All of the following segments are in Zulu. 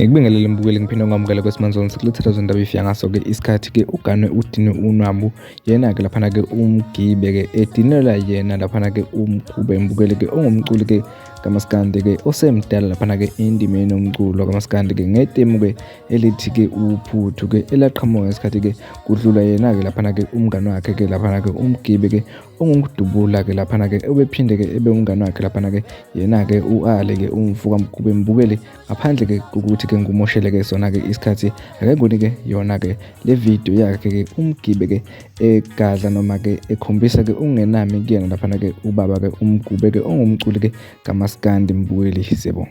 Ngikubingelele mbukeli ngiphinde ngamukela kwesimanje sikulethela zondaba ifika ngaso ke isikhathi ke uGanwe udine uNwambu yena ke lapha ke umgibe ke edinela yena lapha ke umkhube mbukeli ke ongumculi ke kaMaskandi ke osemdala lapha ke indimeni yomculo kaMaskandi ke ngetemu ke elithi ke uphuthu ke elaqhamuka ngesikhathi ke kudlula yena ke lapha ke umngane wakhe ke lapha ke umgibe ke ongumdubula ke lapha ke obephinde ke ebe umngane wakhe lapha ke yena ke uAle ke umfuka mkhube mbukeli ngaphandle ke ukuthi ke ngumoshele ke sona ke isikhathi ake ngunike yona ke le video yakhe ke umgibe ke egadla noma ke ekhombisa ke ungenami kuyena lapha ke ubaba ke umgube ke ongumculi ke kaMaskandi mbukeli sebo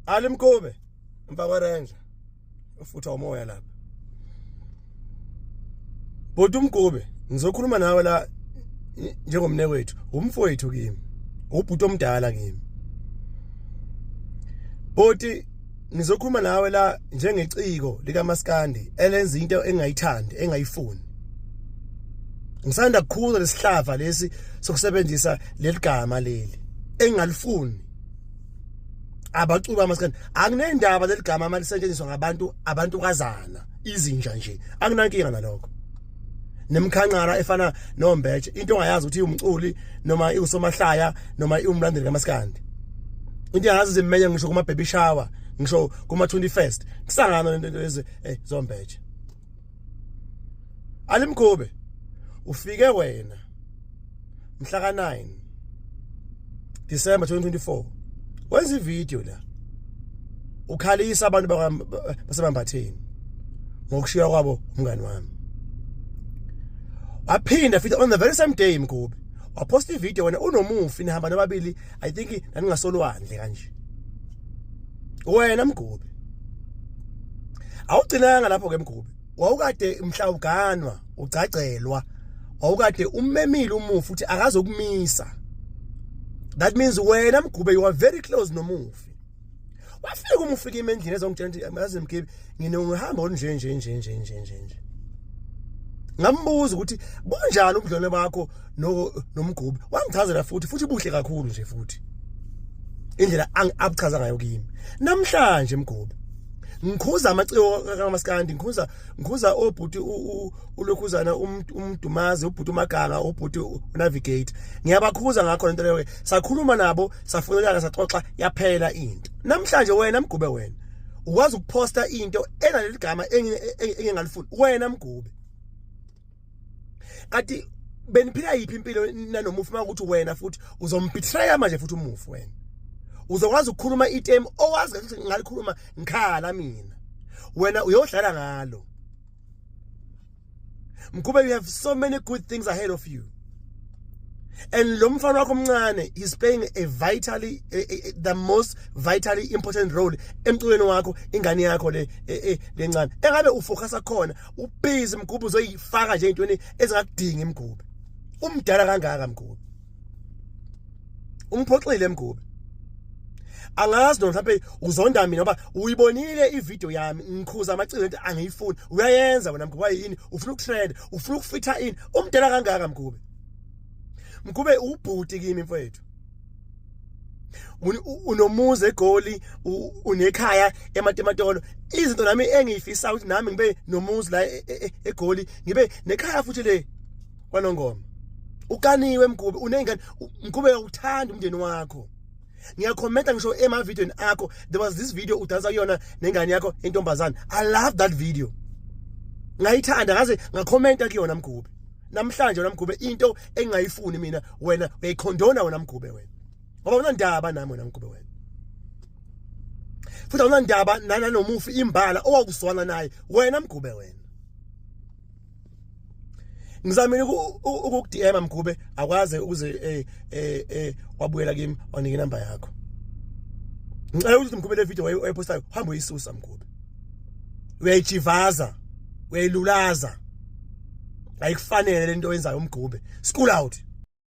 Ali Mkube mfaka ranger ufutha umoya lapha Bodi Mkube ngizokhuluma nawe la njengomne wethu umfowethu kimi ubhuti omdala kimi Bodi ngizokhuluma nawe la njengeciko lika Maskandi elenza into engayithandi engayifuni Ngisanda kukhula lesihlava lesi sokusebenzisa leligama leli engalifuni abacuba amaskandi akunendaba leligama malisetshenziswa ngabantu kazana izinja nje akunankinga nalokho nemkhanqara efana noMbetshe into ongayazi ukuthi umculi noma usomahlaya noma umlandeli kaMaskandi into yazi zimenye ngisho kuma baby shower ngisho kuma 21st kusangana lezi zoMbetshe Ali Mkube ufike wena mhla ka9 December 2024 wenza ivideo la ukhalisa abantu basebambatheni ngokushiya kwabo umngani wami waphinda futhi on the very same day Mkube waposta ivideo wena unomufi nihamba nababili I think naningasolwandle kanje wena Mkube awugcinanga lapho ke Mkube wawukade mhla uganwa ucacelwa wawukade ummemile umufi uthi akazokumisa that means wena Mkube you are very close nomufi wafika umufika emendlini ezongitshela ukuthi yazi Mkebe ngihamba nje ngambuza ukuthi bunjani ubudlone bakho noMgube wangichazela futhi buhle kakhulu nje futhi indlela abuchaza ngayo kimi namhlanje Mgube ngikhuza amaciko kaMaskandi ngikhuza obhuti ulokhuzana umdumazi ubhuti umaganga ubhuti unavigate ngiyabakhuza ngakho lento leyo sakhuluma nabo safunelana saxoxa yaphela into namhlanje wena Mgube wena ukwazi ukuposta into enaleli gama engingalifuni wena Mgube kanti beniphila yiphi impilo nanomufi makuthi wena futhi uzombetray manje futhi umufi wena uzokwazi ukukhuluma item owazi ukuthi ngalikhuluma ngikhala mina wena uyohlala ngalo Mkube you have so many good things ahead of you and lo mfana wakho omncane is playing the most vitally important role emculweni wakho ingane yakho lencane engabe ufocusa khona ubusy Mkube uzoyifaka nje intweni ezingakudingi Mkube umdala kangaka Mkube umphoxile Mkube angazi no mhlawumbe uzonda mina ngoba uyibonile ivideo yami ngikhuza amaciko into angiyifuni uyayenza wena Mkube yini ufuna ukutrend ufuna ukufitha in umdala kangaka Mkube ubhuti kimi mfowethu unomuze eGoli unekhaya eMatematolo izinto nami engiyifisa ukuthi nami ngibe nomuzi la eGoli ngibe nekhaya futhi le kwaNongoma ukaniwe Mkube unengane Mkube uyathanda umndeni wakho ngiyakhomenta ngisho emavideo akho there was this video udansa kuyona nengane yakho intombazana I love that video ngayithanda ngaze ngakhomenta kuyona Mkube namhlanje wena Mkube into engayifuni mina wena uyayikhondona wena Mkube wena ngoba unandaba nami wena Mkube wena futhi unandaba nanomufi imbala owakuzwana naye wena Mkube wena ngizamile ukukudm Mkube akwaze ukuze wabuyela kimi wanike inamba yakho ngicela ukuthi Mkube le video wayipostayo hamba uyisusa Mkube uyayijivaza uyayilulaza ayikufanele lento oyenzayo Mkube school out